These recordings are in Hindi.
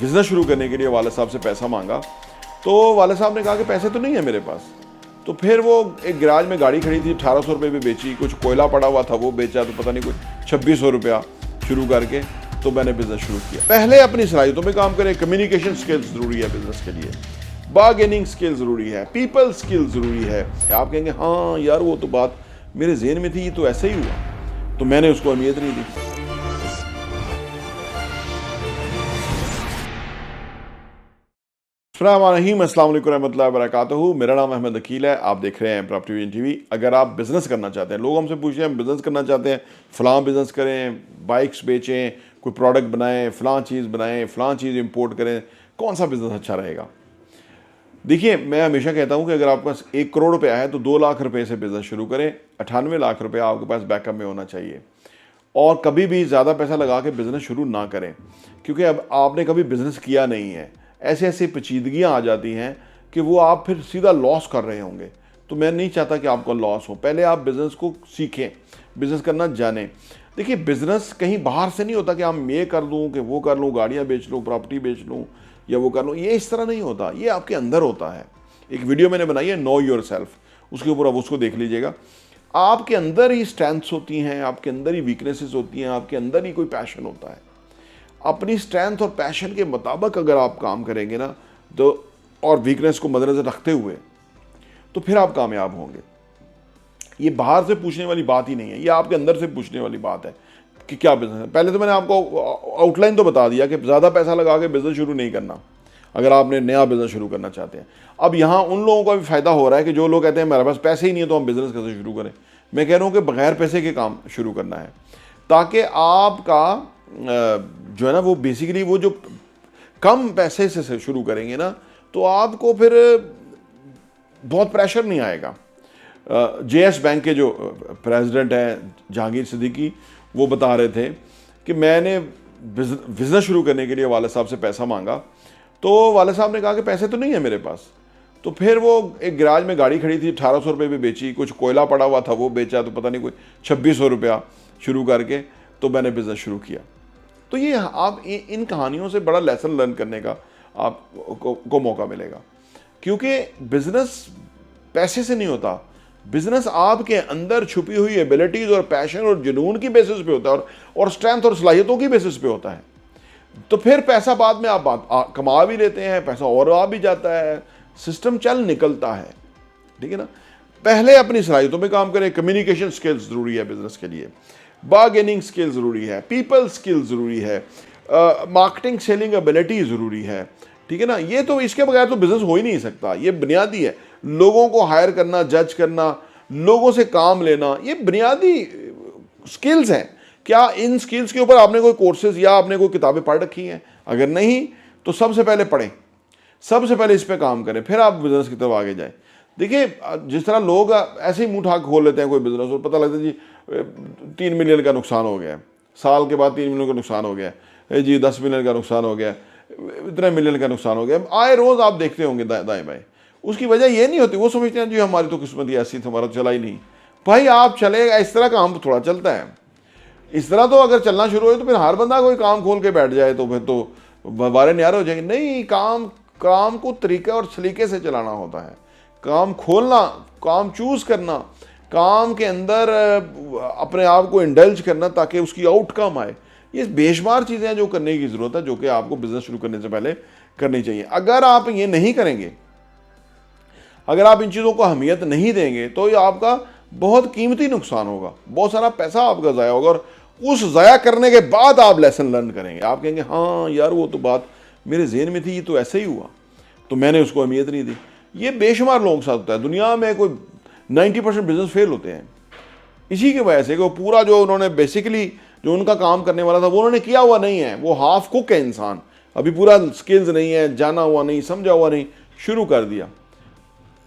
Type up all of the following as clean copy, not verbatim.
बिज़नेस शुरू करने के लिए वाले साहब से पैसा मांगा तो वाले साहब ने कहा कि पैसे तो नहीं है मेरे पास। तो फिर वो एक गैराज में गाड़ी खड़ी थी, 1800 रुपये में बेची, कुछ कोयला पड़ा हुआ था वो बेचा, तो पता नहीं कुछ 2600 रुपया शुरू करके तो मैंने बिज़नेस शुरू किया। पहले अपनी सलाहियतों में काम करें। कम्युनिकेशन स्किल्स ज़रूरी है बिज़नेस के लिए, बार्गेनिंग स्किल ज़रूरी है, पीपल स्किल ज़रूरी है। आप कहेंगे हाँ यार वो तो बात मेरे ज़हन में थी, ये तो ऐसे ही हुआ, तो मैंने उसको अहमियत नहीं दी। अस्सलाम वालेकुम रहमतुल्लाहि व बरकातहू। मेरा नाम अहमद अकील है, आप देख रहे हैं प्रॉपर्टी विजन टीवी। अगर आप बिज़नेस करना चाहते हैं, लोग हमसे पूछते हैं हम बिज़नेस करना चाहते हैं, फ़लाँ बिज़नेस करें, बाइक्स बेचें, कोई प्रोडक्ट बनाएं, फ़लाँ चीज़ बनाएं, फ़लाँ चीज़ इंपोर्ट करें, कौन सा बिज़नेस अच्छा रहेगा। देखिए, मैं हमेशा कहता हूँ कि अगर आपके पास 1 करोड़ रुपया है तो 2 लाख रुपये से बिज़नेस शुरू करें। 98 लाख रुपया आपके पास बैकअप में होना चाहिए। और कभी भी ज़्यादा पैसा लगा के बिज़नेस शुरू ना करें, क्योंकि अब आपने कभी बिज़नेस किया नहीं है। ऐसे ऐसे पेचीदगियाँ आ जाती हैं कि वो आप फिर सीधा लॉस कर रहे होंगे। तो मैं नहीं चाहता कि आपको लॉस हो। पहले आप बिज़नेस को सीखें, बिज़नेस करना जानें। देखिए, बिज़नेस कहीं बाहर से नहीं होता कि हम ये कर लूँ, कि वो कर लूँ, गाड़ियाँ बेच लूँ, प्रॉपर्टी बेच लूँ या वो कर लूँ। ये इस तरह नहीं होता, ये आपके अंदर होता है। एक वीडियो मैंने बनाई है नो योर सेल्फ, उसके ऊपर आप उसको देख लीजिएगा। आपके अंदर ही स्ट्रेंथ्स होती हैं, आपके अंदर ही वीकनेसेस होती हैं, आपके अंदर ही कोई पैशन होता है। अपनी स्ट्रेंथ और पैशन के मुताबिक अगर आप काम करेंगे ना, तो और वीकनेस को मद्देनजर रखते हुए, तो फिर आप कामयाब होंगे। ये बाहर से पूछने वाली बात ही नहीं है, ये आपके अंदर से पूछने वाली बात है कि क्या बिजनेस है। पहले तो मैंने आपको आउटलाइन तो बता दिया कि ज़्यादा पैसा लगा के बिज़नेस शुरू नहीं करना अगर आपने नया बिज़नेस शुरू करना चाहते हैं। अब यहाँ उन लोगों का भी फ़ायदा हो रहा है कि जो लोग कहते हैं मेरे पास पैसे ही नहीं है तो हम बिज़नेस कैसे शुरू करें। मैं कह रहा हूँ कि बगैर पैसे के काम शुरू करना है, ताकि आपका जो है ना, वो बेसिकली वो जो कम पैसे से शुरू करेंगे ना, तो आपको फिर बहुत प्रेशर नहीं आएगा। JS बैंक के जो प्रेसिडेंट हैं जहांगीर सिद्दीकी, वो बता रहे थे कि मैंने बिज़नेस शुरू करने के लिए वाले साहब से पैसा मांगा तो वाले साहब ने कहा कि पैसे तो नहीं है मेरे पास। तो फिर वो एक गैराज में गाड़ी खड़ी थी, 1800 रुपये में बेची, कुछ कोयला पड़ा हुआ था वो बेचा, तो पता नहीं कोई 2600 रुपया शुरू करके तो मैंने बिज़नेस शुरू किया। तो ये आप इन कहानियों से बड़ा लेसन लर्न करने का आपको मौका मिलेगा, क्योंकि बिज़नेस पैसे से नहीं होता। बिज़नेस आपके अंदर छुपी हुई एबिलिटीज़ और पैशन और जुनून की बेसिस पे होता है, और स्ट्रेंथ और सलाहियतों की बेसिस पे होता है। तो फिर पैसा बाद में आप कमा भी लेते हैं, पैसा और आ भी जाता है, सिस्टम चल निकलता है। ठीक है ना। पहले अपनी सलाहियतों में काम करें। कम्युनिकेशन स्किल्स ज़रूरी है बिज़नेस के लिए, बार्गेनिंग स्किल ज़रूरी है, पीपल स्किल ज़रूरी है, मार्केटिंग सेलिंग एबिलिटी ज़रूरी है। ठीक है ना। ये तो इसके बगैर तो बिज़नेस हो ही नहीं सकता। ये बुनियादी है। लोगों को हायर करना, जज करना, लोगों से काम लेना, ये बुनियादी स्किल्स हैं। क्या इन स्किल्स के ऊपर आपने कोई कोर्सेज या आपने कोई किताबें पढ़ रखी हैं? अगर नहीं तो सबसे पहले पढ़ें, सबसे पहले इस पर काम करें, फिर आप बिज़नेस की तरफ आगे जाएं। देखिए, जिस तरह लोग ऐसे ही मुंह उठा खोल लेते हैं कोई बिज़नेस और पता लगता है जी 3 मिलियन का नुकसान हो गया, साल के बाद 3 मिलियन का नुकसान हो गया, जी 10 मिलियन का नुकसान हो गया, इतने मिलियन का नुकसान हो गया, आए रोज़ आप देखते होंगे दाएं बाएं। उसकी वजह ये नहीं होती, वो समझते हैं जी हमारी तो किस्मत ही ऐसी थी, हमारा चला ही नहीं। भाई आप चलेगा, इस तरह काम थोड़ा चलता है। इस तरह तो अगर चलना शुरू हो तो फिर हर बंदा कोई काम खोल के बैठ जाए तो फिर तो बारे न्यारे हो जाएंगे। नहीं, काम को तरीके और सलीके से चलाना होता है। काम खोलना, काम चूज़ करना, काम के अंदर अपने आप को इंडल्ज करना ताकि उसकी आउटकम आए, ये बेशुमार चीज़ें हैं जो करने की ज़रूरत है, जो कि आपको बिज़नेस शुरू करने से पहले करनी चाहिए। अगर आप ये नहीं करेंगे, अगर आप इन चीज़ों को अहमियत नहीं देंगे, तो ये आपका बहुत कीमती नुकसान होगा, बहुत सारा पैसा आपका ज़ाया होगा, और उस ज़ाया करने के बाद आप लेसन लर्न करेंगे। आप कहेंगे हाँ यार वो तो बात मेरे ज़हन में थी, ये तो ऐसे ही हुआ, तो मैंने उसको अहमियत नहीं दी। ये बेशुमार लोगों के साथ होता है। दुनिया में कोई 90% बिजनेस फेल होते हैं इसी की वजह से कि वो पूरा जो उन्होंने बेसिकली जो उनका काम करने वाला था वो उन्होंने किया हुआ नहीं है। वो हाफ कुक है इंसान, अभी पूरा स्किल्स नहीं है, जाना हुआ नहीं, समझा हुआ नहीं, शुरू कर दिया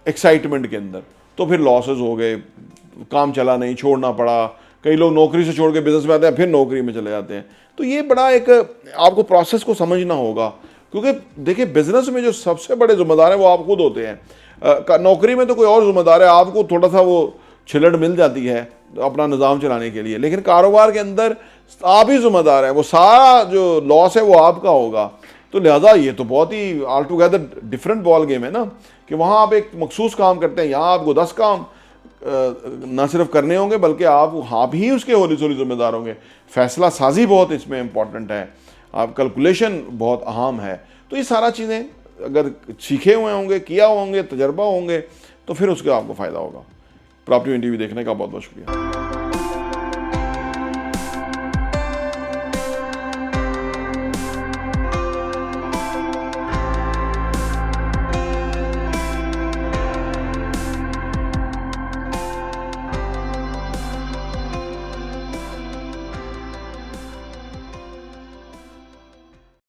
एक्साइटमेंट के अंदर, तो फिर लॉसेस हो गए, काम चला नहीं, छोड़ना पड़ा। कई लोग नौकरी से छोड़ के बिजनेस में आते हैं, फिर नौकरी में चले जाते हैं। तो ये बड़ा एक आपको प्रोसेस को समझना होगा, क्योंकि देखिए बिजनेस में जो सबसे बड़े जिम्मेदार हैं वो आप खुद होते हैं। नौकरी में तो कोई और जिम्मेदार है, आपको थोड़ा सा वो छिलट मिल जाती है अपना निज़ाम चलाने के लिए, लेकिन कारोबार के अंदर आप ही जिम्मेदार हैं। वो सारा जो लॉस है वो आपका होगा। तो लिहाजा ये तो बहुत ही all together different ball game है ना, कि वहाँ आप एक मखसूस काम करते हैं, यहाँ आपको 10 काम ना सिर्फ करने होंगे बल्कि आप ही उसके होली सोली जिम्मेदार होंगे। फैसला साजी बहुत इसमें इंपॉर्टेंट है, आप कैलकुलेशन बहुत अहम है। तो ये सारा चीज़ें अगर सीखे हुए होंगे, किया होंगे, तजर्बा होंगे, तो फिर उसका आपको फ़ायदा होगा। प्रॉपर्टी इंटरव्यू देखने का बहुत बहुत शुक्रिया।